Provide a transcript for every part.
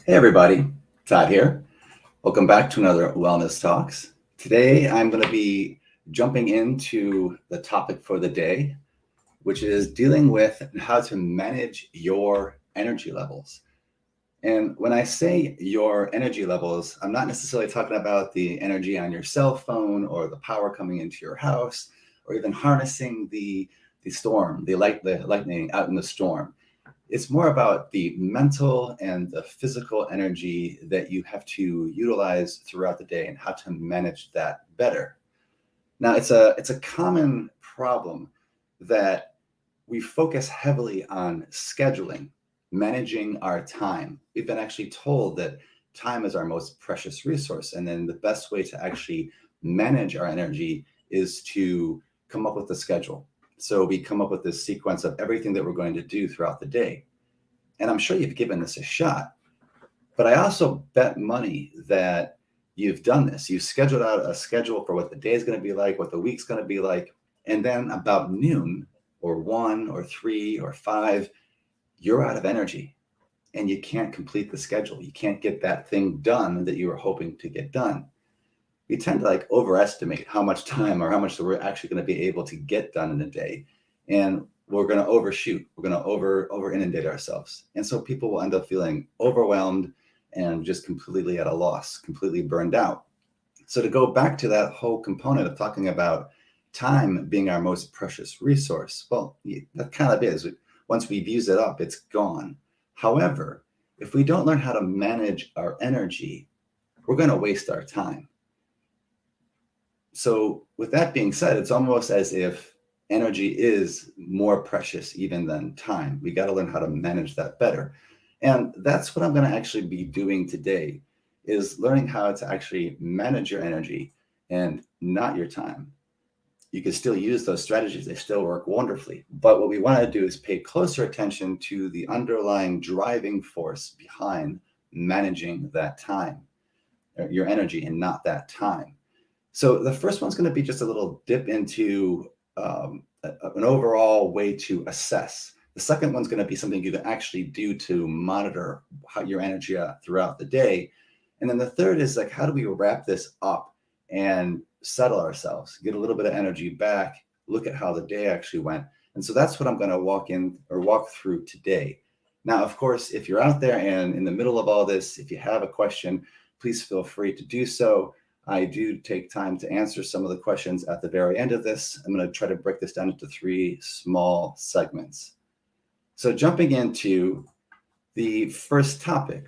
Hey everybody, Todd here. Welcome back to another Wellness Talks. Today I'm going to be jumping into the topic for the day, which is dealing with how to manage your energy levels. And when I say your energy levels, I'm not necessarily talking about the energy on your cell phone or the power coming into your house or even harnessing the storm, the lightning out in the storm. It's more about the mental and the physical energy that you have to utilize throughout the day and how to manage that better. Now, it's a common problem that we focus heavily on scheduling, managing our time. We've been actually told that time is our most precious resource, and then the best way to actually manage our energy is to come up with a schedule. So we come up with this sequence of everything that we're going to do throughout the day. And I'm sure you've given this a shot, but I also bet money that you've done this. You've scheduled out a schedule for what the day is going to be like, what the week's going to be like. And then about noon or one or three or five, you're out of energy and you can't complete the schedule. You can't get that thing done that you were hoping to get done. We tend to like overestimate how much time or how much we're actually going to be able to get done in a day. And we're going to overshoot. We're going to over inundate ourselves. And so people will end up feeling overwhelmed and just completely at a loss, completely burned out. So to go back to that whole component of talking about time being our most precious resource, well, that kind of is. Once we've used it up, it's gone. However, if we don't learn how to manage our energy, we're going to waste our time. So with that being said, it's almost as if energy is more precious even than time. We got to learn how to manage that better. And that's what I'm going to actually be doing today is learning how to actually manage your energy and not your time. You can still use those strategies. They still work wonderfully. But what we want to do is pay closer attention to the underlying driving force behind managing that time, your energy, and not that time. So the first one's going to be just a little dip into an overall way to assess. The second one's going to be something you can actually do to monitor how your energy throughout the day. And then the third is like, how do we wrap this up and settle ourselves, get a little bit of energy back, look at how the day actually went. And so that's what I'm going to walk through today. Now, of course, if you're out there and in the middle of all this, if you have a question, please feel free to do so. I do take time to answer some of the questions at the very end of this. I'm going to try to break this down into three small segments. So jumping into the first topic,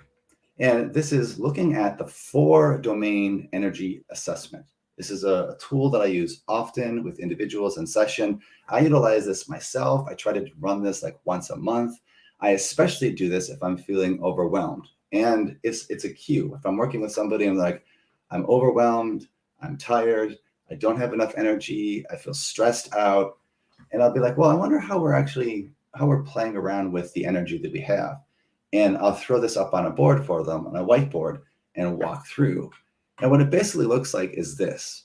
and this is looking at the 4-domain energy assessment. This is a tool that I use often with individuals in session. I utilize this myself. I try to run this like once a month. I especially do this if I'm feeling overwhelmed. And it's a cue. If I'm working with somebody and like, I'm overwhelmed, I'm tired, I don't have enough energy, I feel stressed out. And I'll be like, well, I wonder how we're playing around with the energy that we have. And I'll throw this up on a board for them, on a whiteboard, and walk through. And what it basically looks like is this.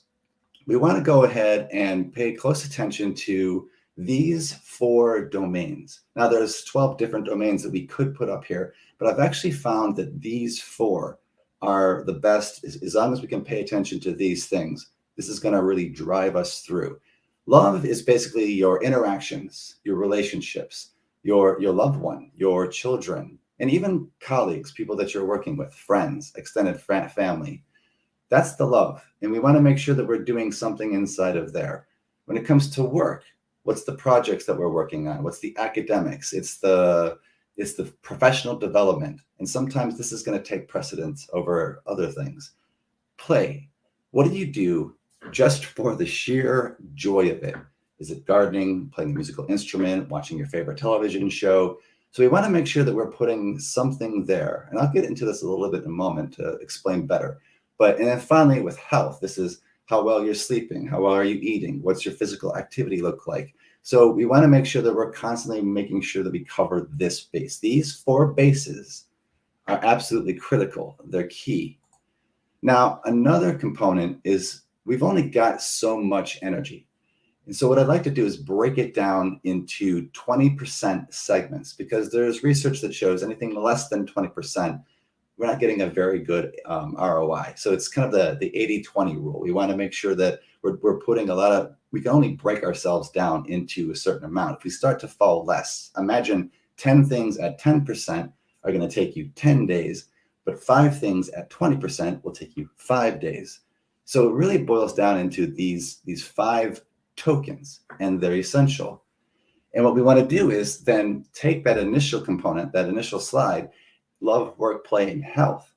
We want to go ahead and pay close attention to these 4 domains. Now there's 12 different domains that we could put up here, but I've actually found that these 4 are the best as long as we can pay attention to these things. This is going to really drive us through. Love is basically your interactions, your relationships, your loved one, your children, and even colleagues, people that you're working with, friends, extended family. That's the love. And we want to make sure that we're doing something inside of there. When it comes to work, what's the projects that we're working on? What's the academics? It's the professional development. And sometimes this is going to take precedence over other things. Play. What do you do just for the sheer joy of it? Is it gardening, playing a musical instrument, watching your favorite television show? So we want to make sure that we're putting something there. And I'll get into this a little bit in a moment to explain better. And then finally with health, this is how well you're sleeping, how well are you eating, what's your physical activity look like? So we want to make sure that we're constantly making sure that we cover this base. These 4 bases are absolutely critical. They're key. Now, another component is we've only got so much energy. And so what I'd like to do is break it down into 20% segments because there's research that shows anything less than 20% we're not getting a very good ROI. So it's kind of the 80-20 rule. We want to make sure that we're putting we can only break ourselves down into a certain amount. If we start to fall less, imagine 10 things at 10% are going to take you 10 days, but 5 things at 20% will take you 5 days. So it really boils down into these 5 tokens, and they're essential. And what we want to do is then take that initial component, that initial slide, love, work, play, and health,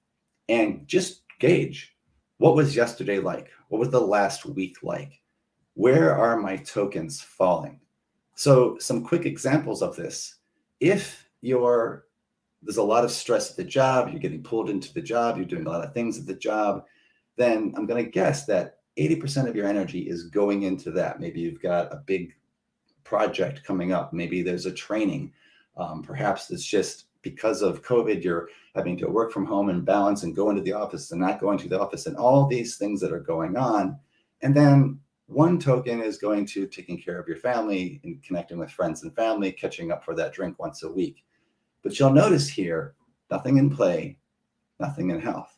and just gauge, what was yesterday like? What was the last week like? Where are my tokens falling? So some quick examples of this. If there's a lot of stress at the job, you're getting pulled into the job, you're doing a lot of things at the job, then I'm going to guess that 80% of your energy is going into that. Maybe you've got a big project coming up. Maybe there's a training. Perhaps it's just because of COVID, you're having to work from home and balance and go into the office and not going to the office and all these things that are going on. And then one token is going to taking care of your family and connecting with friends and family, catching up for that drink once a week. But you'll notice here, nothing in play, nothing in health.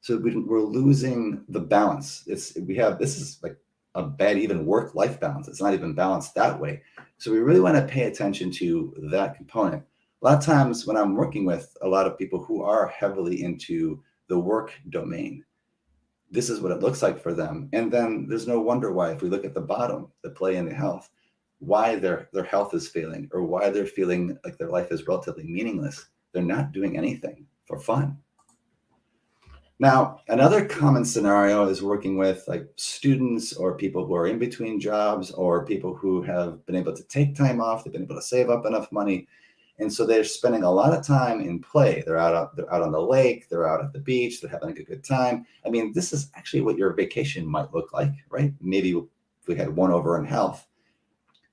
So we're losing the balance. This is like a bad even work-life balance. It's not even balanced that way. So we really want to pay attention to that component. A lot of times when I'm working with a lot of people who are heavily into the work domain, this is what it looks like for them. And then there's no wonder why, if we look at the bottom, the play and the health, why their health is failing, or why they're feeling like their life is relatively meaningless. They're not doing anything for fun. Now, another common scenario is working with like students or people who are in between jobs, or people who have been able to take time off. They've been able to save up enough money. And so they're spending a lot of time in play. They're out on the lake, they're out at the beach, they're having a good time. I mean, this is actually what your vacation might look like, right? Maybe if we had one over in health.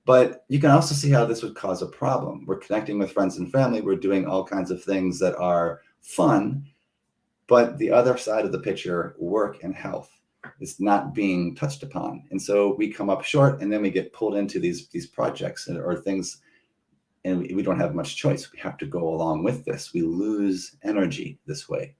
But you can also see how this would cause a problem. We're connecting with friends and family. We're doing all kinds of things that are fun. But the other side of the picture, work and health, is not being touched upon. And so we come up short, and then we get pulled into these projects or things, and we don't have much choice. We have to go along with this. We lose energy this way.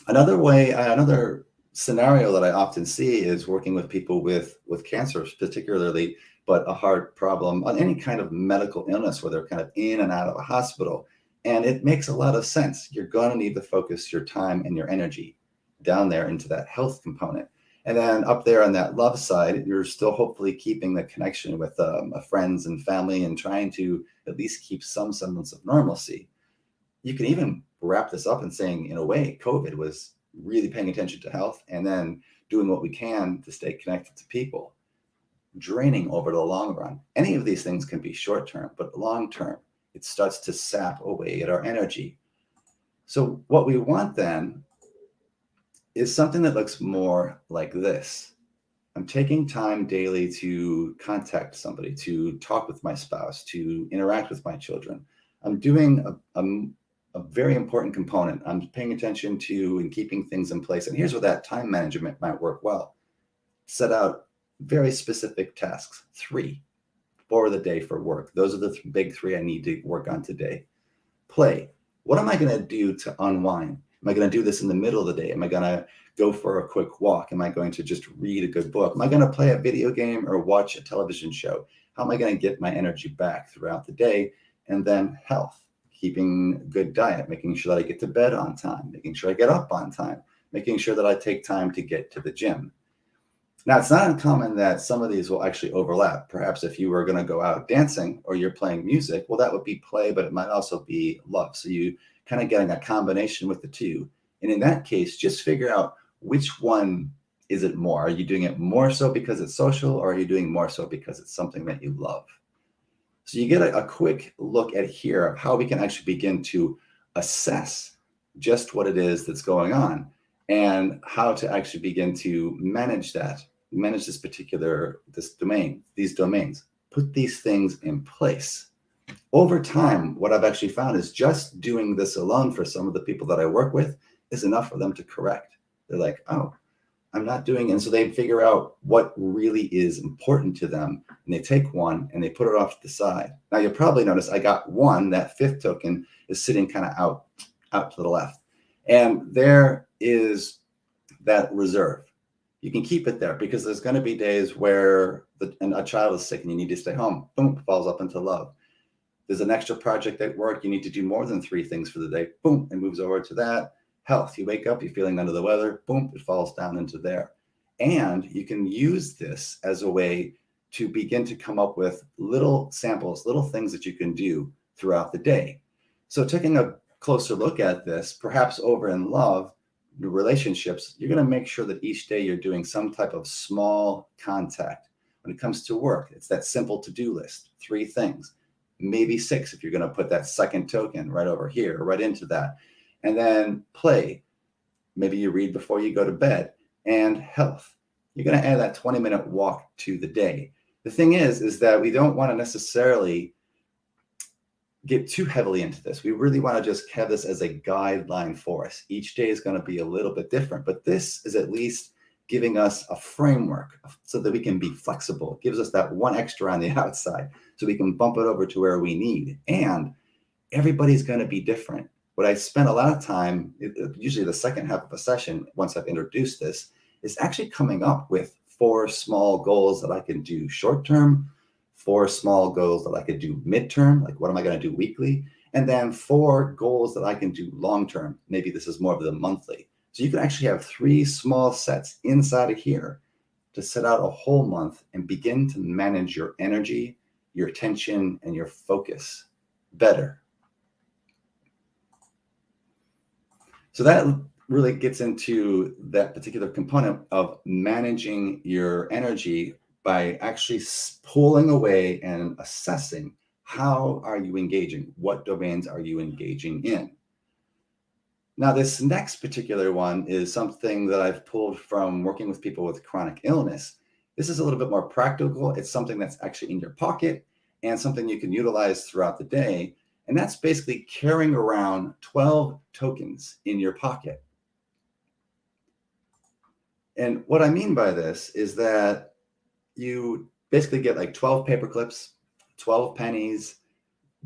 Another scenario that I often see is working with people with cancer, particularly, but a heart problem, on any kind of medical illness where they're kind of in and out of a hospital. And it makes a lot of sense. You're going to need to focus your time and your energy down there into that health component. And then up there on that love side, you're still hopefully keeping the connection with friends and family and trying to at least keep some semblance of normalcy. You can even wrap this up in saying, in a way, COVID was really paying attention to health and then doing what we can to stay connected to people, draining over the long run. Any of these things can be short term, but long term, it starts to sap away at our energy. So what we want then is something that looks more like this. I'm taking time daily to contact somebody, to talk with my spouse, to interact with my children. I'm doing a very important component. I'm paying attention to and keeping things in place. And here's where that time management might work well. Set out very specific tasks, 3 for the day for work. Those are the big 3 I need to work on today. Play. What am I going to do to unwind? Am I going to do this in the middle of the day? Am I going to go for a quick walk? Am I going to just read a good book? Am I going to play a video game or watch a television show? How am I going to get my energy back throughout the day? And then health, keeping good diet, making sure that I get to bed on time, making sure I get up on time, making sure that I take time to get to the gym. Now, it's not uncommon that some of these will actually overlap. Perhaps if you were going to go out dancing or you're playing music, well, that would be play, but it might also be love. So you kind of getting a combination with the two. And in that case, just figure out which one is it more. Are you doing it more so because it's social, or are you doing more so because it's something that you love? So you get a quick look at here of how we can actually begin to assess just what it is that's going on and how to actually begin to manage this domain, these domains, put these things in place. Over time, what I've actually found is just doing this alone for some of the people that I work with is enough for them to correct. They're like, oh, I'm not doing it. And so they figure out what really is important to them, and they take one and they put it off to the side. Now you'll probably notice I got one, that 5th token is sitting kind of out out to the left. And there is that reserve. You can keep it there because there's going to be days where a child is sick and you need to stay home. Boom, falls up into love. There's an extra project at work. You need to do more than 3 things for the day. Boom, it moves over to that. Health. You wake up, you're feeling under the weather. Boom, it falls down into there. And you can use this as a way to begin to come up with little samples, little things that you can do throughout the day. So taking a closer look at this, perhaps over in love, your relationships, you're going to make sure that each day you're doing some type of small contact. When it comes to work, it's that simple to-do list, 3 things, maybe 6 if you're going to put that second token right over here, right into that. And then play. Maybe you read before you go to bed. And health. You're going to add that 20-minute walk to the day. The thing is that we don't want to necessarily get too heavily into this. We really want to just have this as a guideline for us. Each day is going to be a little bit different, but this is at least giving us a framework so that we can be flexible. It gives us that one extra on the outside so we can bump it over to where we need. And everybody's going to be different. What I spend a lot of time, usually the second half of a session, once I've introduced this, is actually coming up with 4 small goals that I can do short term, 4 small goals that I could do midterm, like what am I going to do weekly, and then 4 goals that I can do long term. Maybe this is more of the monthly. So you can actually have 3 small sets inside of here to set out a whole month and begin to manage your energy, your attention, and your focus better. So that really gets into that particular component of managing your energy by actually pulling away and assessing how are you engaging, what domains are you engaging in. Now, this next particular one is something that I've pulled from working with people with chronic illness. This is a little bit more practical. It's something that's actually in your pocket and something you can utilize throughout the day. And that's basically carrying around 12 tokens in your pocket. And what I mean by this is that you basically get like 12 paper clips, 12 pennies.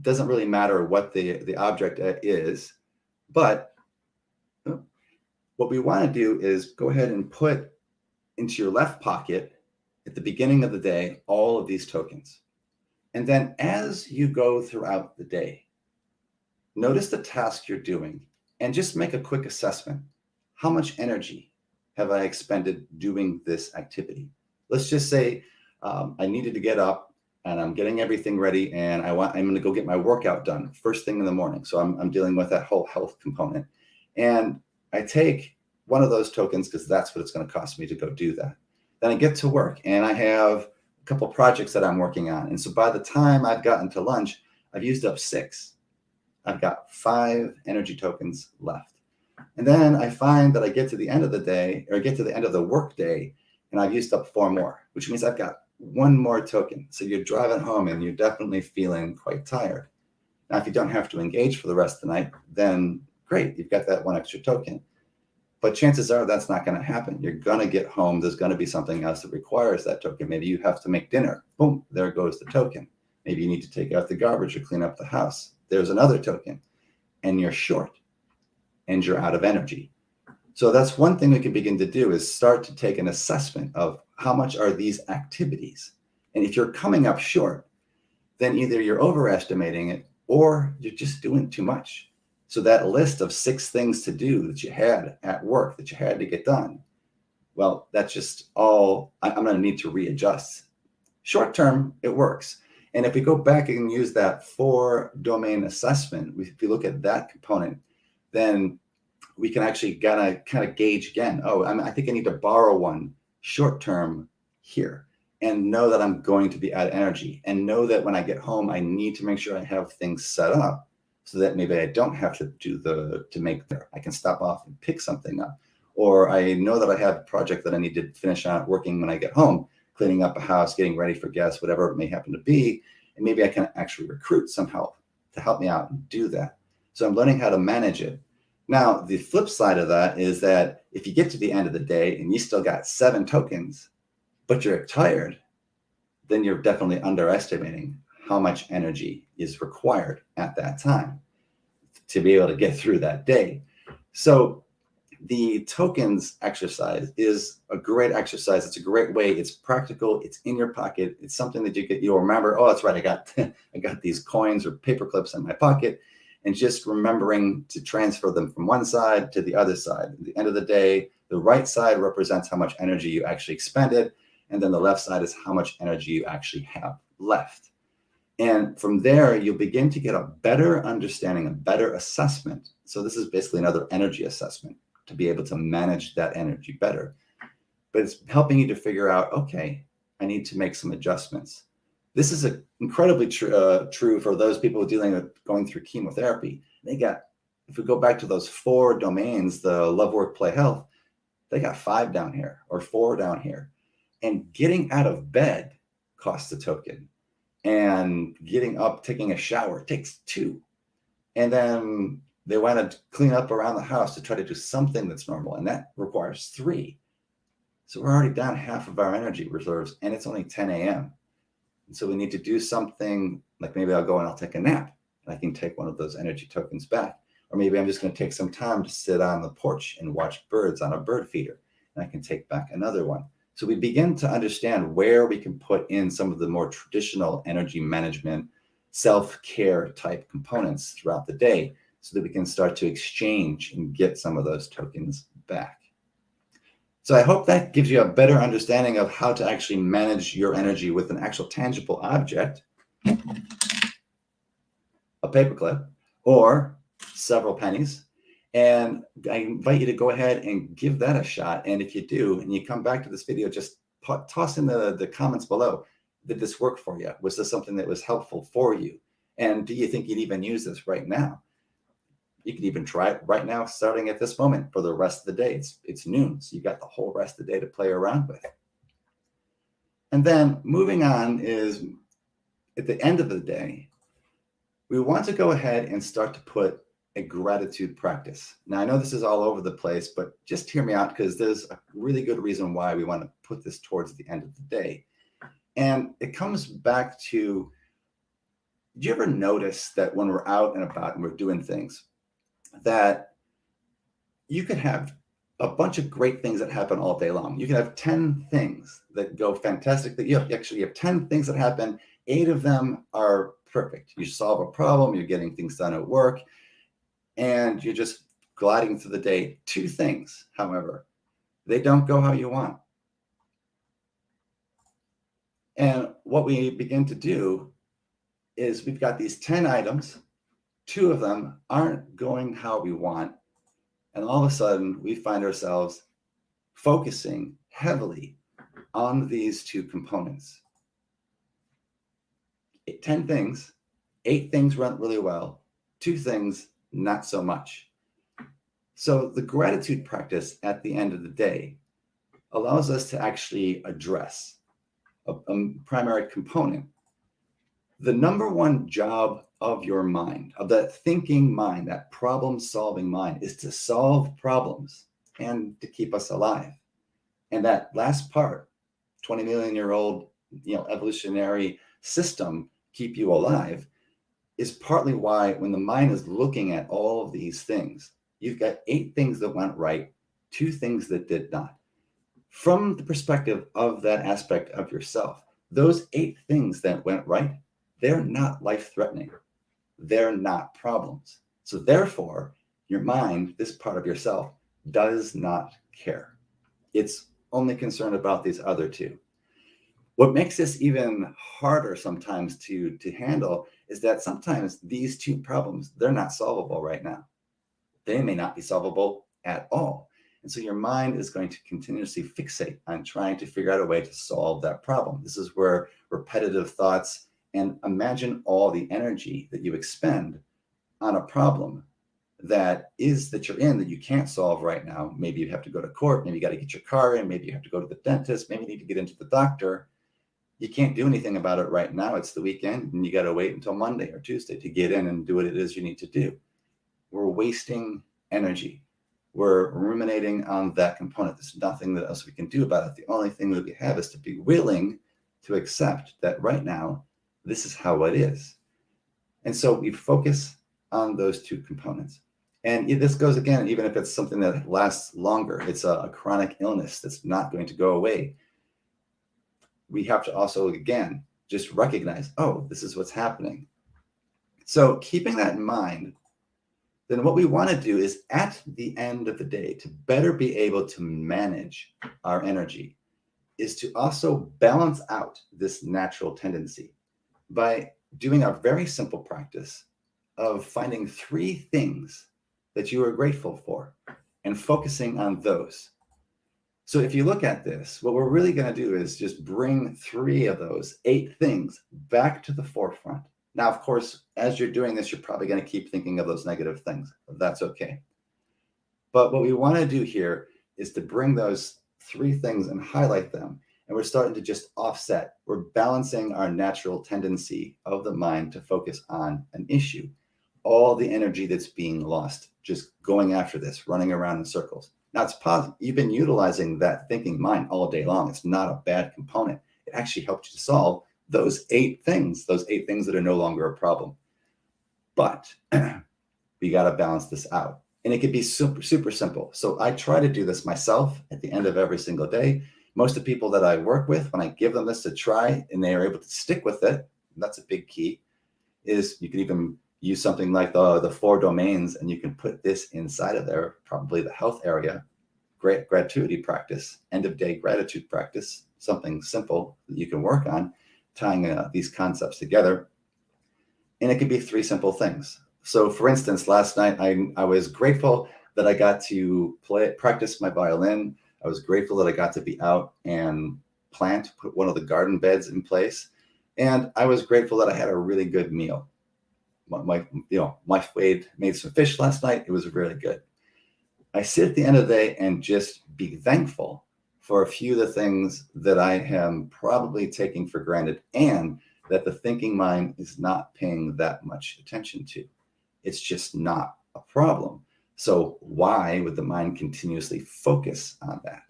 Doesn't really matter what the object is, but what we want to do is go ahead and put into your left pocket at the beginning of the day all of these tokens. And then as you go throughout the day, notice the task you're doing and just make a quick assessment. How much energy have I expended doing this activity? Let's just say I needed to get up and I'm getting everything ready and I'm going to go get my workout done first thing in the morning. So I'm dealing with that whole health component. And I take one of those tokens because that's what it's going to cost me to go do that. Then I get to work and I have a couple projects that I'm working on. And so by the time I've gotten to lunch, I've used up 6. I've got 5 energy tokens left. And then I find that I get to the end of the day, or I get to the end of the work day, and I've used up 4 more, which means I've got 1 more token. So you're driving home and you're definitely feeling quite tired. Now, if you don't have to engage for the rest of the night, then great, you've got that 1 extra token. But chances are that's not going to happen. You're going to get home. There's going to be something else that requires that token. Maybe you have to make dinner. Boom, there goes the token. Maybe you need to take out the garbage or clean up the house. There's another token. And you're short. And you're out of energy. So that's one thing we can begin to do is start to take an assessment of how much are these activities. And if you're coming up short, then either you're overestimating it or you're just doing too much. So that list of 6 things to do that you had at work that you had to get done, well, that's just all I'm going to need to readjust. Short term, it works. And if we go back and use that 4 domain assessment, if we look at that component, then we can actually kind of gauge again. Oh, I think I need to borrow 1 short term here and know that I'm going to be out of energy and know that when I get home, I need to make sure I have things set up so that maybe I don't have to I can stop off and pick something up. Or I know that I have a project that I need to finish on working when I get home, cleaning up a house, getting ready for guests, whatever it may happen to be. And maybe I can actually recruit some help to help me out and do that. So I'm learning how to manage it. Now, the flip side of that is that if you get to the end of the day and you still got 7 tokens, but you're tired, then you're definitely underestimating how much energy is required at that time. to be able to get through that day. So the tokens exercise is a great exercise. It's a great way. It's practical. It's in your pocket. It's something that you'll remember. Oh, that's right. I got these coins or paper clips in my pocket, and just remembering to transfer them from one side to the other side. At the end of the day, the right side represents how much energy you actually expended, and then the left side is how much energy you actually have left. And from there, you'll begin to get a better understanding, a better assessment. So this is basically another energy assessment to be able to manage that energy better. But it's helping you to figure out, okay, I need to make some adjustments. This is incredibly true for those people dealing with going through chemotherapy. If we go back to those 4 domains, the love, work, play, health, they got 5 down here or 4 down here. And getting out of bed costs a token. And getting up, taking a shower takes 2. And then they want to clean up around the house to try to do something that's normal, and that requires 3. So we're already down half of our energy reserves, and it's only 10 a.m. And so we need to do something like maybe I'll go and I'll take a nap, and I can take one of those energy tokens back. Or maybe I'm just going to take some time to sit on the porch and watch birds on a bird feeder, and I can take back another one. So we begin to understand where we can put in some of the more traditional energy management, self-care type components throughout the day so that we can start to exchange and get some of those tokens back. So I hope that gives you a better understanding of how to actually manage your energy with an actual tangible object, a paperclip, or several pennies. And I invite you to go ahead and give that a shot. And if you do, and you come back to this video, just toss in the comments below. Did this work for you? Was this something that was helpful for you? And do you think you'd even use this right now? You could even try it right now, starting at this moment for the rest of the day. It's noon, so you got the whole rest of the day to play around with. And then moving on is at the end of the day, we want to go ahead and start to put a gratitude practice. Now, I know this is all over the place, but just hear me out because there's a really good reason why we want to put this towards the end of the day. And it comes back to, do you ever notice that when we're out and about and we're doing things, that you could have a bunch of great things that happen all day long? You can have 10 things that go fantastically. You have 10 things that happen. 8 of them are perfect. You solve a problem, you're getting things done at work, and you're just gliding through the day. 2 things, however, they don't go how you want. And what we begin to do is we've got these 10 items, 2 of them aren't going how we want. And all of a sudden we find ourselves focusing heavily on these 2 components. 10 things, 8 things went really well, 2 things not so much. So the gratitude practice at the end of the day allows us to actually address a primary component. The number one job of your mind, of that thinking mind, that problem-solving mind, is to solve problems and to keep us alive. And that last part, 20 million-year-old, evolutionary system, keep you alive, is partly why when the mind is looking at all of these things, you've got 8 things that went right, 2 things that did not. From the perspective of that aspect of yourself, those 8 things that went right, they're not life-threatening. They're not problems. So therefore, your mind, this part of yourself, does not care. It's only concerned about these other 2. What makes this even harder sometimes to handle is that sometimes these 2 problems, they're not solvable right now. They may not be solvable at all. And so your mind is going to continuously fixate on trying to figure out a way to solve that problem. This is where repetitive thoughts, and imagine all the energy that you expend on a problem that you're in that you can't solve right now. Maybe you have to go to court, maybe you got to get your car in, maybe you have to go to the dentist, maybe you need to get into the doctor. You can't do anything about it right now. It's the weekend and you got to wait until Monday or Tuesday to get in and do what it is you need to do. We're wasting energy. We're ruminating on that component. There's nothing else we can do about it. The only thing that we have is to be willing to accept that right now, this is how it is. And so we focus on those two components. And this goes again, even if it's something that lasts longer, it's a chronic illness that's not going to go away. We have to also, again, just recognize, oh, this is what's happening. So keeping that in mind, then what we want to do is at the end of the day, to better be able to manage our energy, is to also balance out this natural tendency by doing a very simple practice of finding 3 things that you are grateful for and focusing on those. So if you look at this, what we're really going to do is just bring 3 of those 8 things back to the forefront. Now, of course, as you're doing this, you're probably going to keep thinking of those negative things. That's okay. But what we want to do here is to bring those 3 things and highlight them. And we're starting to just offset. We're balancing our natural tendency of the mind to focus on an issue. All the energy that's being lost, just going after this, running around in circles. Now, it's positive. You've been utilizing that thinking mind all day long. It's not a bad component. It actually helps you to solve those 8 things that are no longer a problem. But we got to balance this out. And it could be super, super simple. So I try to do this myself at the end of every single day. Most of the people that I work with, when I give them this to try and they are able to stick with it, that's a big key, is you can even use something like the 4 domains, and you can put this inside of there, probably the health area, gratuity practice, end of day gratitude practice, something simple that you can work on, tying these concepts together. And it could be 3 simple things. So for instance, last night, I was grateful that I got to practice my violin. I was grateful that I got to be out and put one of the garden beds in place. And I was grateful that I had a really good meal. My wife made some fish last night. It was really good. I sit at the end of the day and just be thankful for a few of the things that I am probably taking for granted and that the thinking mind is not paying that much attention to. It's just not a problem. So why would the mind continuously focus on that?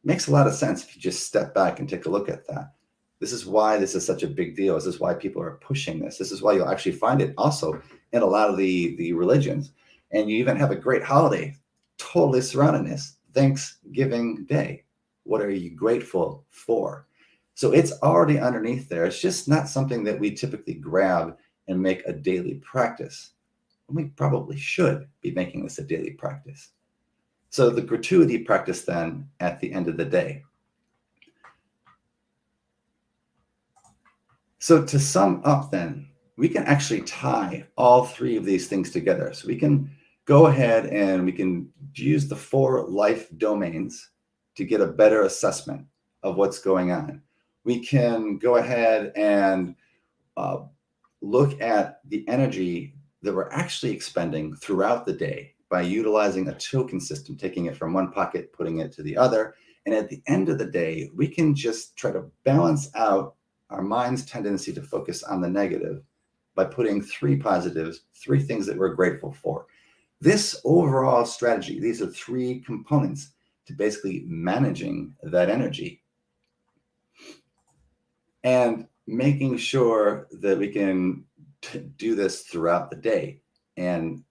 Makes a lot of sense if you just step back and take a look at that. This is why this is such a big deal. This is why people are pushing this. This is why you'll actually find it also in a lot of the religions. And you even have a great holiday totally surrounding this, Thanksgiving Day. What are you grateful for? So it's already underneath there. It's just not something that we typically grab and make a daily practice. And we probably should be making this a daily practice. So the gratuity practice then at the end of the day. So to sum up then, we can actually tie all 3 of these things together. So we can go ahead and we can use the 4 life domains to get a better assessment of what's going on. We can go ahead and look at the energy that we're actually expending throughout the day by utilizing a token system, taking it from one pocket, putting it to the other. And at the end of the day, we can just try to balance out our mind's tendency to focus on the negative by putting 3 positives, 3 things that we're grateful for. This overall strategy, these are 3 components to basically managing that energy and making sure that we can do this throughout the day. And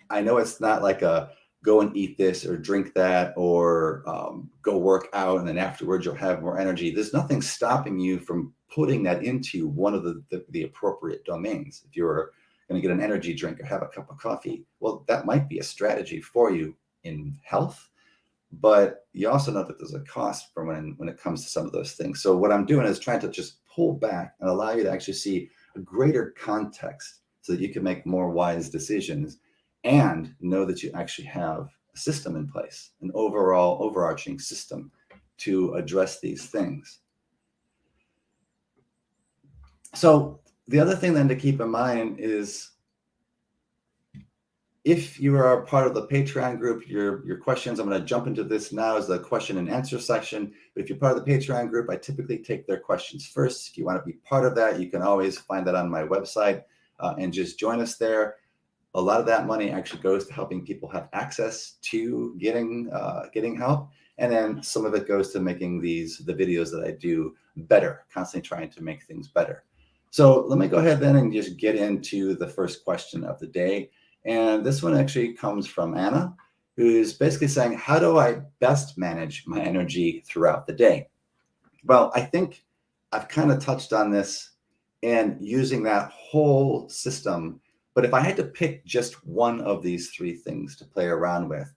I know it's not like a go and eat this or drink that or go work out and then afterwards you'll have more energy. There's nothing stopping you from putting that into one of the appropriate domains. If you're going to get an energy drink or have a cup of coffee, well, that might be a strategy for you in health, but you also know that there's a cost for when it comes to some of those things. So what I'm doing is trying to just pull back and allow you to actually see a greater context so that you can make more wise decisions and know that you actually have a system in place, an overall overarching system to address these things. So the other thing then to keep in mind is if you are a part of the Patreon group, your questions, I'm going to jump into this now as the question and answer section. But if you're part of the Patreon group, I typically take their questions first. If you want to be part of that, you can always find that on my website and just join us there. A lot of that money actually goes to helping people have access to getting help. And then some of it goes to making the videos that I do better, constantly trying to make things better. So let me go ahead then and just get into the first question of the day. And this one actually comes from Anna, who's basically saying, how do I best manage my energy throughout the day? Well, I think I've kind of touched on this and using that whole system. But if I had to pick just one of these three things to play around with,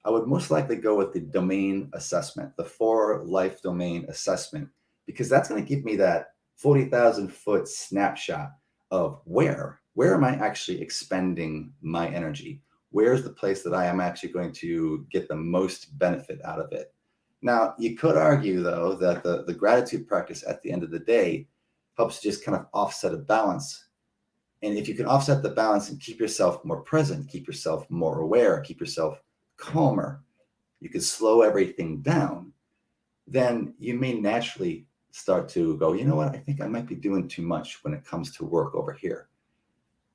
I would most likely go with the domain assessment, the 4 life domain assessment, because that's going to give me that 40,000 foot snapshot of where am I actually expending my energy? Where's the place that I am actually going to get the most benefit out of it? Now, you could argue, though, that the gratitude practice at the end of the day helps just kind of offset a balance. And if you can offset the balance and keep yourself more present, keep yourself more aware, keep yourself calmer, you can slow everything down, then you may naturally start to go, you know what, I think I might be doing too much when it comes to work over here.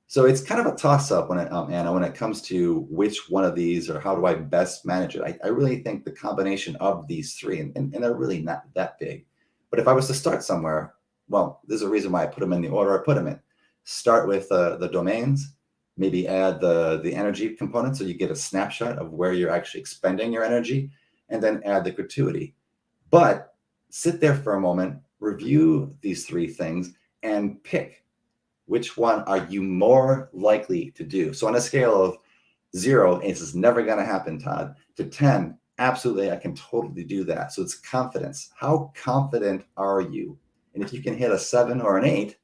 So it's kind of a toss up Anna, when it comes to which one of these or how do I best manage it. I really think the combination of these three, and they're really not that big. But if I was to start somewhere, well, there's a reason why I put them in the order I put them in. Start with the domains, maybe add the energy component so you get a snapshot of where you're actually expending your energy, and then add the gratuity. But sit there for a moment, review these three things, and pick which one are you more likely to do. So on a scale of 0, this is never going to happen, Todd, to 10, absolutely, I can totally do that. So it's confidence. How confident are you? And if you can hit a 7 or an 8,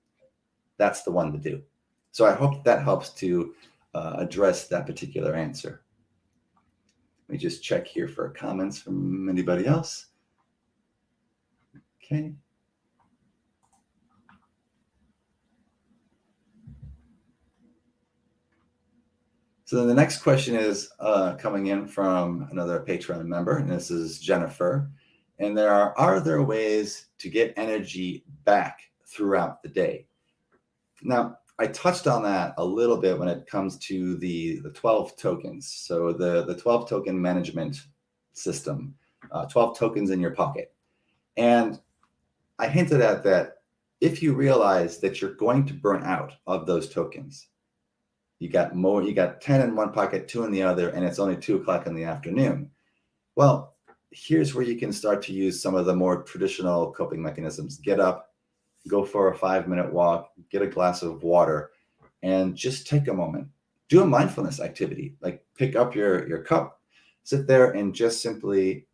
that's the one to do. So I hope that helps to address that particular answer. Let me just check here for comments from anybody else. Okay. So then the next question is coming in from another Patreon member, and this is Jennifer. And are there ways to get energy back throughout the day? Now, I touched on that a little bit when it comes to the 12 tokens. So the 12 token management system, 12 tokens in your pocket. And I hinted at that if you realize that you're going to burn out of those tokens, you got 10 in one pocket, 2 in the other, and it's only 2 o'clock in the afternoon. Well, here's where you can start to use some of the more traditional coping mechanisms. Get up, go for a 5-minute walk, get a glass of water, and just take a moment. Do a mindfulness activity, like pick up your cup, sit there and just simply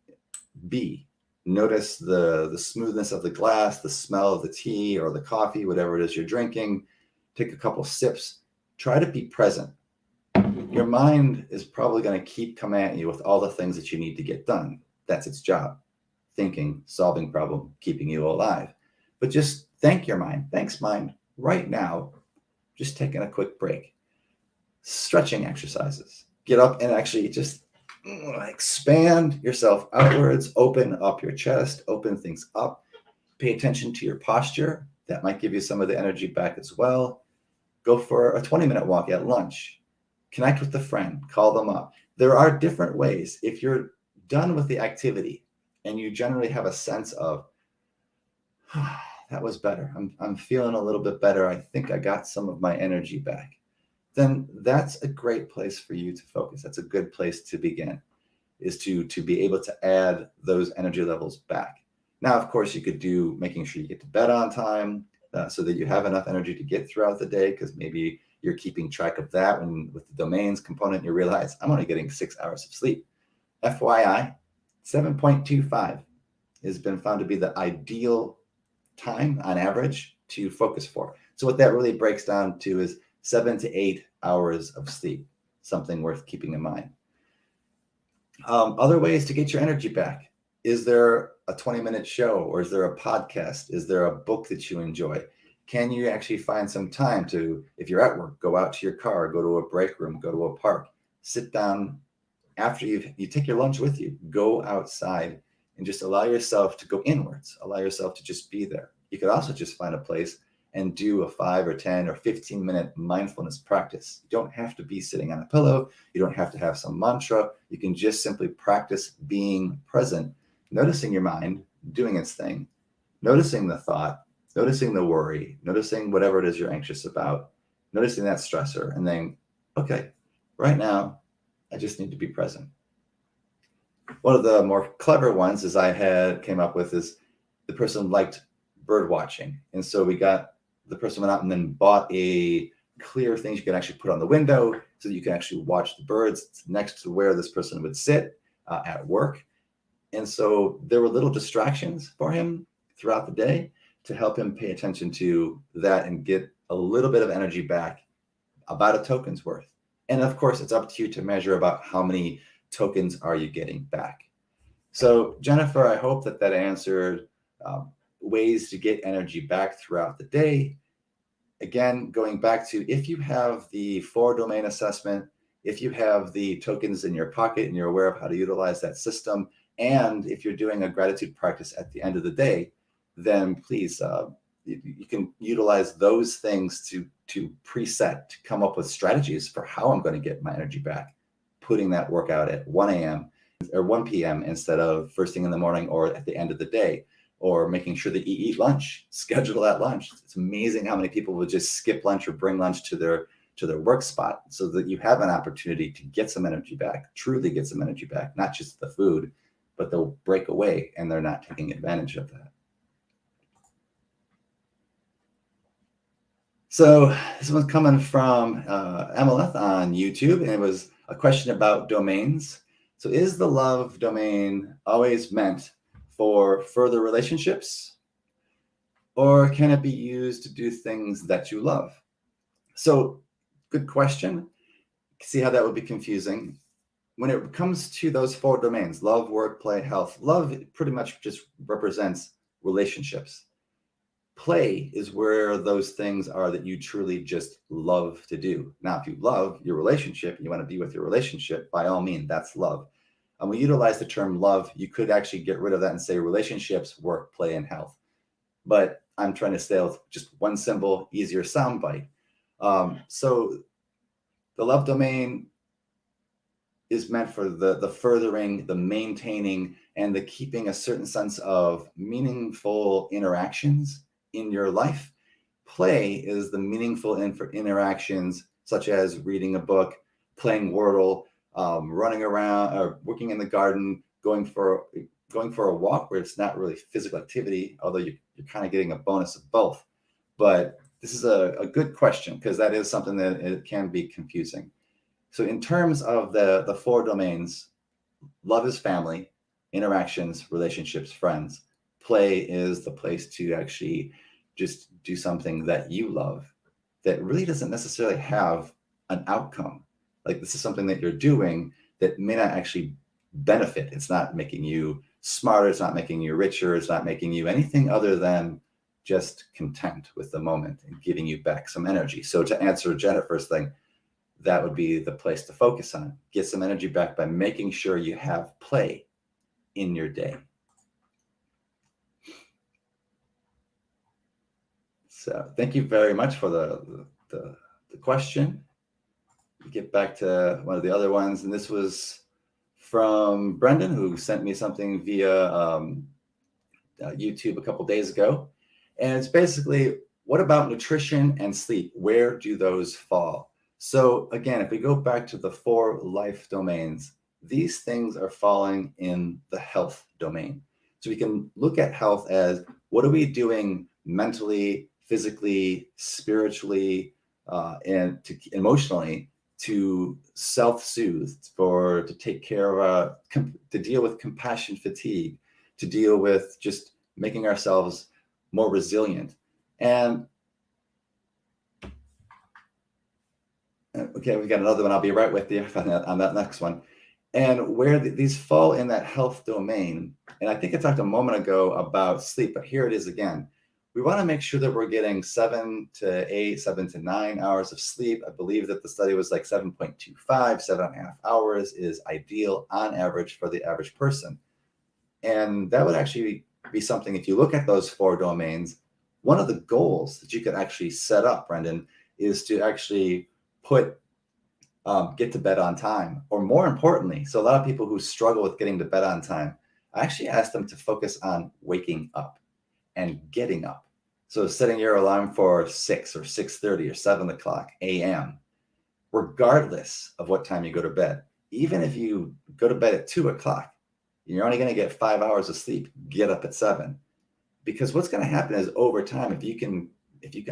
be. Notice the smoothness of the glass, the smell of the tea or the coffee, whatever it is you're drinking. Take a couple sips. Try to be present. Your mind is probably going to keep coming at you with all the things that you need to get done. That's its job. Thinking, solving problem, keeping you alive. But just thank your mind. Thanks, mind. Right now, just taking a quick break. Stretching exercises. Get up and actually just expand yourself outwards. Open up your chest. Open things up. Pay attention to your posture. That might give you some of the energy back as well. Go for a 20-minute walk at lunch. Connect with a friend. Call them up. There are different ways. If you're done with the activity and you generally have a sense of, that was better. I'm feeling a little bit better. I think I got some of my energy back. Then that's a great place for you to focus. That's a good place to begin, is to be able to add those energy levels back. Now, of course, you could do making sure you get to bed on time, so that you have enough energy to get throughout the day, because maybe you're keeping track of that when with the domains component, you realize I'm only getting 6 hours of sleep. FYI, 7.25 has been found to be the ideal time on average to focus for. So what that really breaks down to is 7 to 8 hours of sleep, something worth keeping in mind. Other ways to get your energy back. Is there a 20-minute show, or is there a podcast? Is there a book that you enjoy? Can you actually find some time to, if you're at work, go out to your car, go to a break room, go to a park, sit down after you take your lunch with you, go outside and just allow yourself to go inwards, allow yourself to just be there. You could also just find a place and do a 5 or 10 or 15-minute mindfulness practice. You don't have to be sitting on a pillow. You don't have to have some mantra. You can just simply practice being present, noticing your mind doing its thing, noticing the thought, noticing the worry, noticing whatever it is you're anxious about, noticing that stressor, and then, okay, right now, I just need to be present. One of the more clever ones is came up with is the person liked bird watching. And so the person went out and then bought a clear things you can actually put on the window so that you can actually watch the birds next to where this person would sit at work. And so there were little distractions for him throughout the day to help him pay attention to that and get a little bit of energy back, about a token's worth. And of course, it's up to you to measure about how many tokens are you getting back. So Jennifer, I hope that answered ways to get energy back throughout the day. Again, going back to, if you have the 4-domain assessment, if you have the tokens in your pocket and you're aware of how to utilize that system, and if you're doing a gratitude practice at the end of the day, then please, you can utilize those things to preset, to come up with strategies for how I'm going to get my energy back, putting that workout at 1 a.m. or 1 p.m. instead of first thing in the morning or at the end of the day, or making sure that you eat lunch, schedule that lunch. It's amazing how many people would just skip lunch or bring lunch to their work spot, so that you have an opportunity to get some energy back, truly get some energy back, not just the food, but they'll break away and they're not taking advantage of that. So this one's coming from Amaleth on YouTube, and it was a question about domains. So is the love domain always meant for further relationships, or can it be used to do things that you love? So good question. See how that would be confusing. When it comes to those 4 domains, love, work, play, health, love pretty much just represents relationships. Play is where those things are that you truly just love to do. Now, if you love your relationship and you want to be with your relationship, by all means, that's love. And we utilize the term love. You could actually get rid of that and say relationships, work, play, and health. But I'm trying to stay with just one simple, easier soundbite. So the love domain is meant for the furthering, the maintaining, and the keeping a certain sense of meaningful interactions in your life. Play is the meaningful interactions, such as reading a book, playing Wordle, running around, or working in the garden, going for a walk where it's not really physical activity, although you're kind of getting a bonus of both. But this is a good question, because that is something that it can be confusing. So in terms of the 4 domains, love is family, interactions, relationships, friends. Play is the place to actually just do something that you love that really doesn't necessarily have an outcome. Like, this is something that you're doing that may not actually benefit. It's not making you smarter. It's not making you richer. It's not making you anything other than just content with the moment and giving you back some energy. So to answer Jennifer's thing, that would be the place to focus on. Get some energy back by making sure you have play in your day. So thank you very much for the question. Get back to one of the other ones, and this was from Brendan, who sent me something via YouTube a couple days ago. And it's basically, what about nutrition and sleep? Where do those fall? So again, if we go back to the 4 life domains, these things are falling in the health domain. So we can look at health as, what are we doing mentally, physically, spiritually, and emotionally to self-soothe, to take care of, to deal with compassion fatigue, to deal with just making ourselves more resilient. And okay, we got another one. I'll be right with you on that next one. And where these fall in that health domain, and I think I talked a moment ago about sleep, but here it is again. We want to make sure that we're getting 7 to 8, 7 to 9 hours of sleep. I believe that the study was like 7.25, 7.5 hours is ideal on average for the average person. And that would actually be something, if you look at those 4 domains, one of the goals that you could actually set up, Brendan, is to actually get to bed on time, or more importantly, so a lot of people who struggle with getting to bed on time, I actually ask them to focus on waking up and getting up. So setting your alarm for 6 or 6:30 or 7 o'clock a.m., regardless of what time you go to bed, even if you go to bed at 2 o'clock, you're only going to get 5 hours of sleep. Get up at 7. Because what's going to happen is over time, if you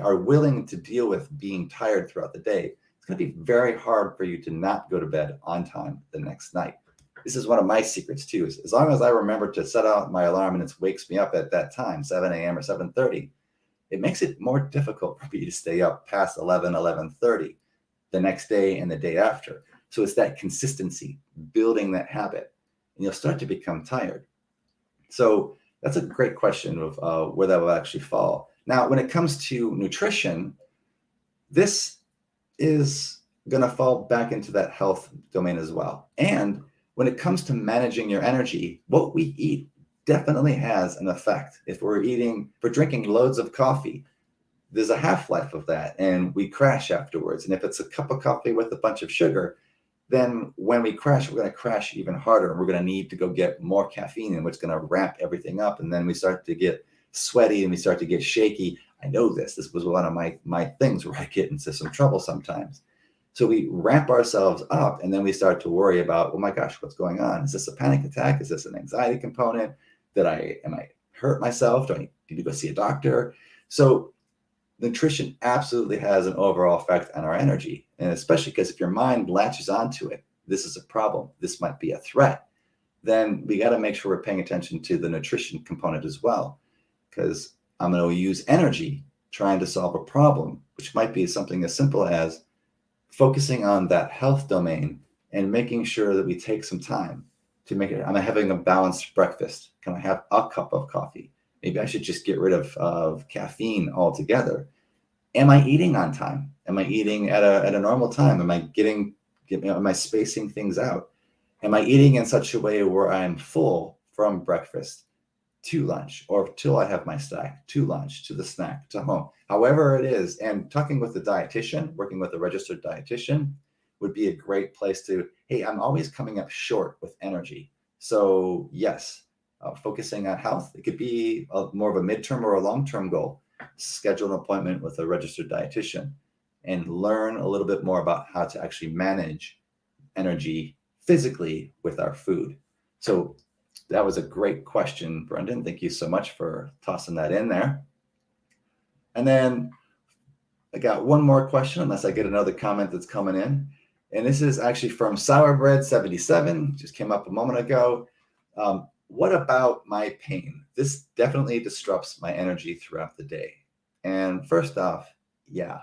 are willing to deal with being tired throughout the day, it's going to be very hard for you to not go to bed on time the next night. This is one of my secrets too, is as long as I remember to set out my alarm and it wakes me up at that time, 7 a.m. or 7:30, it makes it more difficult for me to stay up past 11, 11:30 the next day and the day after. So it's that consistency, building that habit, and you'll start to become tired. So that's a great question of where that will actually fall. Now, when it comes to nutrition, this is going to fall back into that health domain as well. And when it comes to managing your energy, what we eat definitely has an effect. If we're drinking loads of coffee, there's a half-life of that, and we crash afterwards. And if it's a cup of coffee with a bunch of sugar, then when we crash, we're going to crash even harder. And we're going to need to go get more caffeine, and which is going to ramp everything up. And then we start to get sweaty and we start to get shaky. I know this. This was one of my things where I get into some trouble sometimes. So we ramp ourselves up, and then we start to worry about, oh my gosh, what's going on? Is this a panic attack? Is this an anxiety component? Am I hurt myself? Do I need to go see a doctor? So nutrition absolutely has an overall effect on our energy. And especially because if your mind latches onto it, this is a problem, this might be a threat, then we got to make sure we're paying attention to the nutrition component as well. Because I'm going to use energy trying to solve a problem, which might be something as simple as focusing on that health domain and making sure that we take some time to make it. I'm having a balanced breakfast. Can I have a cup of coffee? Maybe I should just get rid of caffeine altogether. Am I eating on time? Am I eating at a normal time? Am I spacing things out? Am I eating in such a way where I'm full from breakfast to lunch, or till I have my snack, to lunch, to the snack, to home, however it is? And talking with the dietitian, working with a registered dietitian would be a great place to, hey, I'm always coming up short with energy. So yes, focusing on health. It could be more of a midterm or a long-term goal. Schedule an appointment with a registered dietitian and learn a little bit more about how to actually manage energy physically with our food. So that was a great question, Brendan. Thank you so much for tossing that in there. And then I got one more question, unless I get another comment that's coming in. And this is actually from Sourbread77, just came up a moment ago. What about my pain? This definitely disrupts my energy throughout the day. And first off, yeah,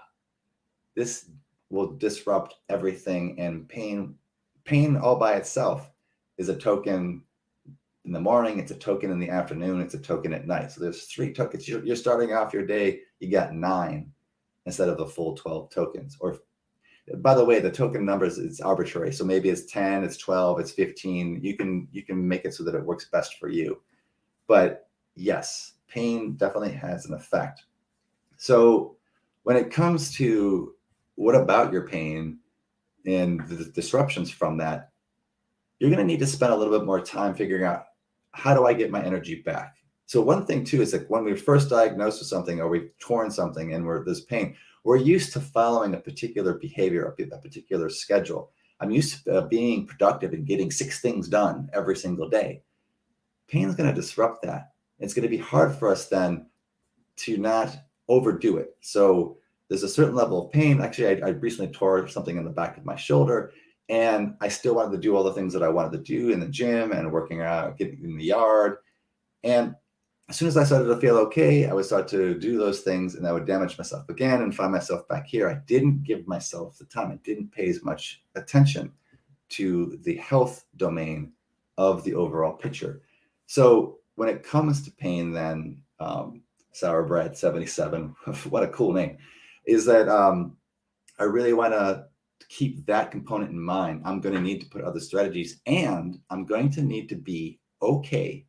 this will disrupt everything. And pain all by itself is a token in the morning, it's a token in the afternoon, it's a token at night. So there's 3 tokens. You're starting off your day, you got 9 instead of the full 12 tokens. Or by the way, the token numbers, it's arbitrary. So maybe it's 10, it's 12, it's 15. You can make it so that it works best for you. But yes, pain definitely has an effect. So when it comes to what about your pain and the disruptions from that, you're going to need to spend a little bit more time figuring out, how do I get my energy back? So one thing too is like when we're first diagnosed with something, or we've torn something and there's pain, we're used to following a particular behavior, a particular schedule. I'm used to being productive and getting 6 things done every single day. Pain is going to disrupt that. It's going to be hard for us then to not overdo it. So there's a certain level of pain. Actually, I recently tore something in the back of my shoulder, and I still wanted to do all the things that I wanted to do in the gym and working out, getting in the yard. And as soon as I started to feel okay, I would start to do those things, and I would damage myself again and find myself back here. I didn't give myself the time. I didn't pay as much attention to the health domain of the overall picture. So when it comes to pain, then Sourbread77, what a cool name, is that I really want to keep that component in mind. I'm going to need to put other strategies, and I'm going to need to be okay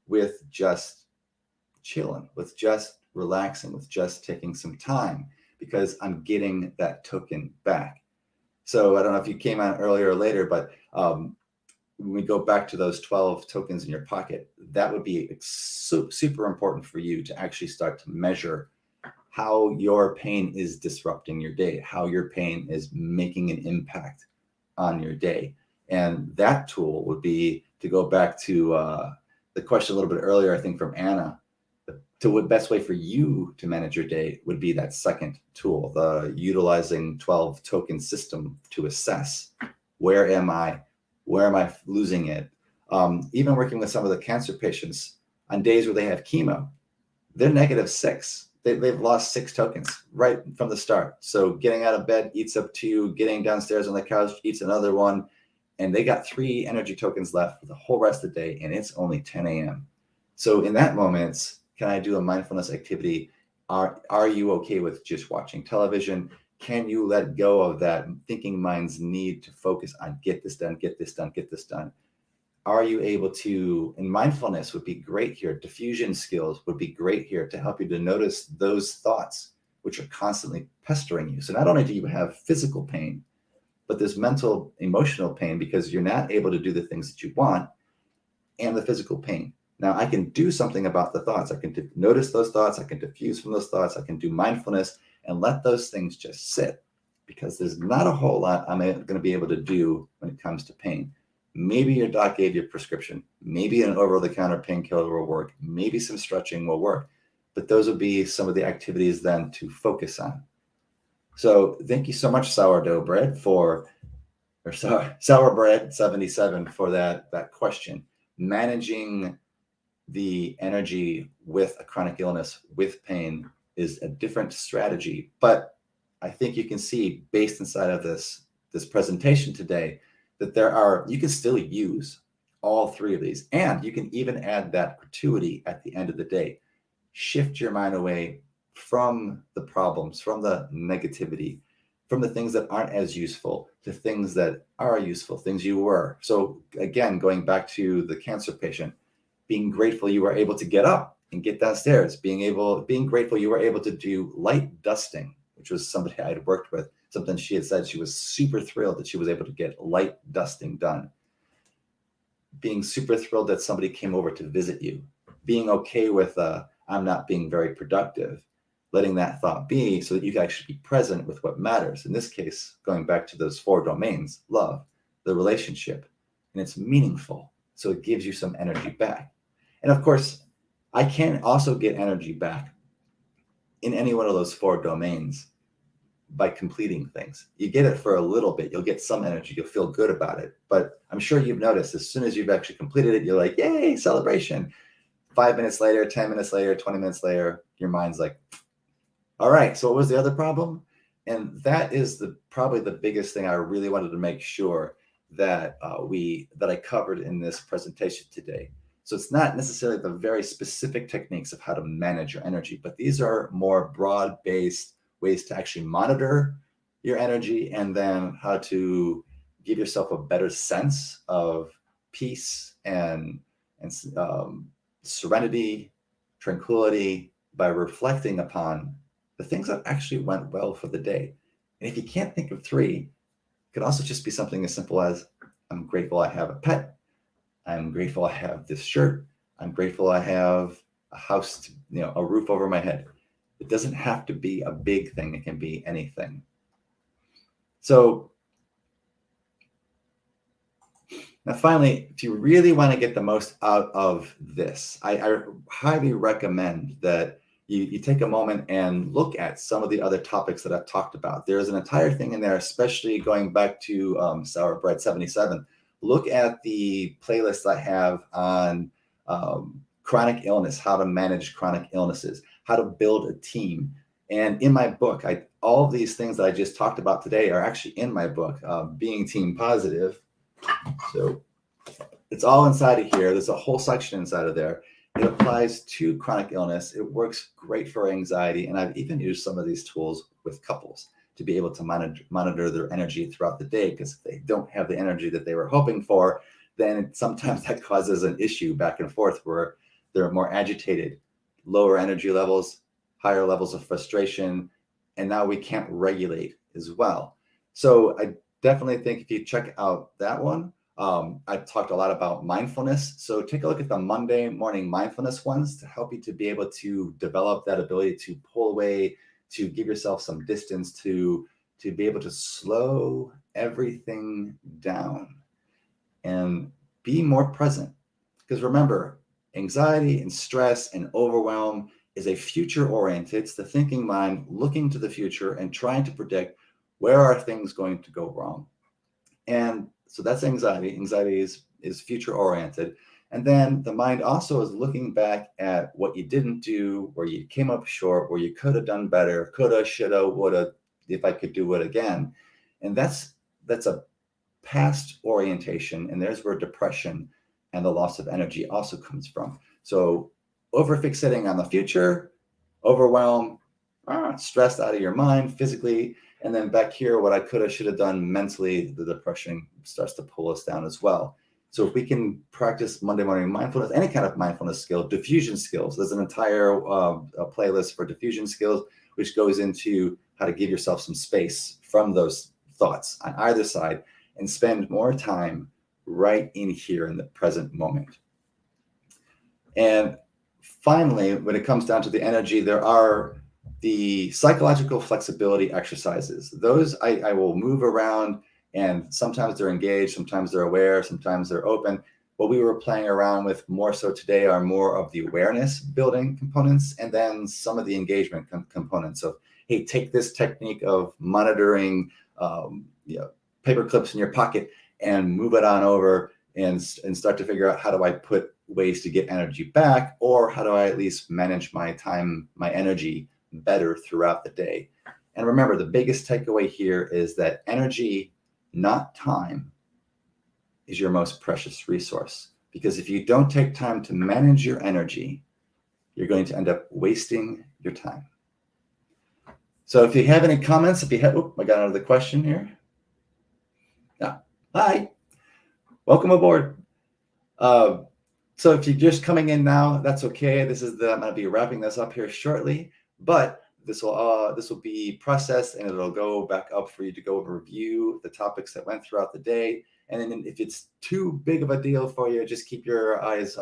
with just chilling, with just relaxing, with just taking some time, because I'm getting that token back. So I don't know if you came on earlier or later, but when we go back to those 12 tokens in your pocket, that would be super important for you to actually start to measure how your pain is disrupting your day, how your pain is making an impact on your day. And that tool would be to go back to the question a little bit earlier, I think from Anna, the best way for you to manage your day would be that second tool, the utilizing 12 token system to assess where am I losing it. Even working with some of the cancer patients on days where they have chemo, they're -6. They've lost 6 tokens right from the start. So getting out of bed eats up 2, getting downstairs on the couch eats another 1, and they got 3 energy tokens left for the whole rest of the day, and it's only 10 a.m. So in that moment, can I do a mindfulness activity? Are you okay with just watching television? Can you let go of that thinking mind's need to focus on get this done, get this done, get this done? Are you able to, and mindfulness would be great here. Diffusion skills would be great here to help you to notice those thoughts which are constantly pestering you. So not only do you have physical pain, but there's mental, emotional pain because you're not able to do the things that you want, and the physical pain. Now I can do something about the thoughts. I can notice those thoughts. I can diffuse from those thoughts. I can do mindfulness and let those things just sit, because there's not a whole lot I'm going to be able to do when it comes to pain. Maybe your doc gave you a prescription. Maybe an over-the-counter painkiller will work. Maybe some stretching will work. But those would be some of the activities then to focus on. So thank you so much, sourdough bread sour bread 77 for that question. Managing the energy with a chronic illness, with pain, is a different strategy. But I think you can see, based inside of this presentation today, that you can still use all 3 of these. And you can even add that gratuity at the end of the day. Shift your mind away from the problems, from the negativity, from the things that aren't as useful to things that are useful, things you were. So again, going back to the cancer patient, being grateful you were able to get up and get downstairs, being grateful you were able to do light dusting, which was somebody I had worked with, something she had said she was super thrilled that she was able to get light dusting done. Being super thrilled that somebody came over to visit you, being okay with I'm not being very productive, letting that thought be so that you can actually be present with what matters. In this case, going back to those 4 domains, love, the relationship, and it's meaningful. So it gives you some energy back. And of course, I can also get energy back in any one of those 4 domains by completing things. You get it for a little bit. You'll get some energy. You'll feel good about it. But I'm sure you've noticed as soon as you've actually completed it, you're like, yay, celebration. 5 minutes later, 10 minutes later, 20 minutes later, your mind's like, all right, so what was the other problem? And that is probably the biggest thing I really wanted to make sure that I covered in this presentation today. So it's not necessarily the very specific techniques of how to manage your energy, but these are more broad-based ways to actually monitor your energy, and then how to give yourself a better sense of peace and serenity, tranquility, by reflecting upon the things that actually went well for the day. And if you can't think of 3, it could also just be something as simple as, I'm grateful I have a pet. I'm grateful I have this shirt. I'm grateful I have a house, a roof over my head. It doesn't have to be a big thing. It can be anything. So now finally, if you really want to get the most out of this, I highly recommend that you take a moment and look at some of the other topics that I've talked about. There's an entire thing in there, especially going back to Sour Bread 77. Look at the playlist I have on chronic illness, how to manage chronic illnesses, how to build a team. And in my book, all of these things that I just talked about today are actually in my book, Being Team Positive. So it's all inside of here. There's a whole section inside of there. It applies to chronic illness. It works great for anxiety. And I've even used some of these tools with couples to be able to monitor their energy throughout the day, because if they don't have the energy that they were hoping for, then sometimes that causes an issue back and forth where they're more agitated, lower energy levels, higher levels of frustration, and now we can't regulate as well. So I definitely think if you check out that one, I talked a lot about mindfulness. So take a look at the Monday morning mindfulness ones to help you to be able to develop that ability to pull away, to give yourself some distance, to be able to slow everything down and be more present. Because remember, anxiety and stress and overwhelm is a future oriented, it's the thinking mind looking to the future and trying to predict where are things going to go wrong. And so that's anxiety. Anxiety is future oriented. And then the mind also is looking back at what you didn't do, where you came up short, where you could have done better, coulda, shoulda, woulda, if I could do it again. And that's a past orientation. And there's where depression and the loss of energy also comes from. So over fixating on the future, overwhelm, stressed out of your mind physically, and then back here, what I could have, should have done mentally, the depression starts to pull us down as well. So if we can practice Monday morning mindfulness, any kind of mindfulness skill, diffusion skills, there's an entire playlist for diffusion skills, which goes into how to give yourself some space from those thoughts on either side and spend more time right in here in the present moment. And finally, when it comes down to the energy, there are the psychological flexibility exercises. Those I will move around, and sometimes they're engaged, sometimes they're aware, sometimes they're open. What we were playing around with more so today are more of the awareness building components, and then some of the engagement components of, hey, take this technique of monitoring paper clips in your pocket and move it on over and start to figure out, how do I put ways to get energy back, or how do I at least manage my time, my energy better throughout the day. And remember, the biggest takeaway here is that energy, not time, is your most precious resource. Because if you don't take time to manage your energy, you're going to end up wasting your time. So if you have any comments, I got another question here. Yeah. Hi, welcome aboard. So if you're just coming in now, that's okay. I'm going to be wrapping this up here shortly, but this will be processed and it'll go back up for you to go review the topics that went throughout the day. And then if it's too big of a deal for you, just keep your eyes,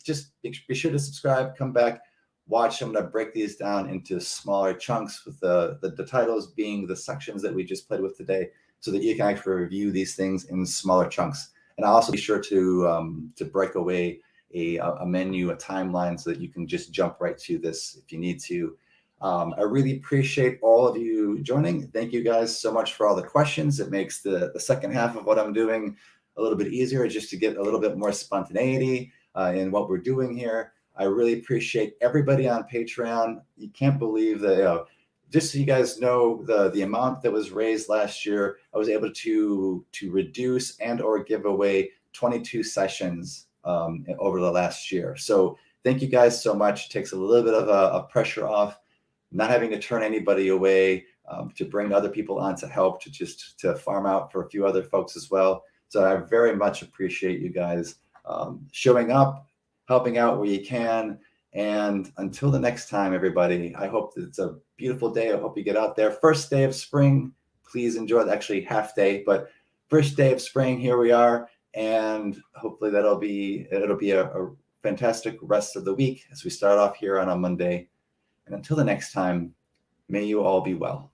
just be sure to subscribe, come back, watch. I'm going to break these down into smaller chunks with the titles being the sections that we just played with today, so that you can actually review these things in smaller chunks. And I'll also be sure to break away a menu, a timeline, so that you can just jump right to this if you need to. I really appreciate all of you joining. Thank you guys so much for all the questions. It makes the second half of what I'm doing a little bit easier, just to get a little bit more spontaneity in what we're doing here. I really appreciate everybody on Patreon. You can't believe that, just so you guys know, the amount that was raised last year, I was able to reduce and or give away 22 sessions over the last year. So thank you guys so much. It takes a little bit of a pressure off, not having to turn anybody away, to bring other people on to help, to farm out for a few other folks as well. So I very much appreciate you guys showing up, helping out where you can. And until the next time, everybody, I hope that it's a beautiful day. I hope you get out there. First day of spring, please enjoy. Actually, half day, but first day of spring, here we are. And hopefully it'll be a fantastic rest of the week as we start off here on a Monday. And until the next time, may you all be well.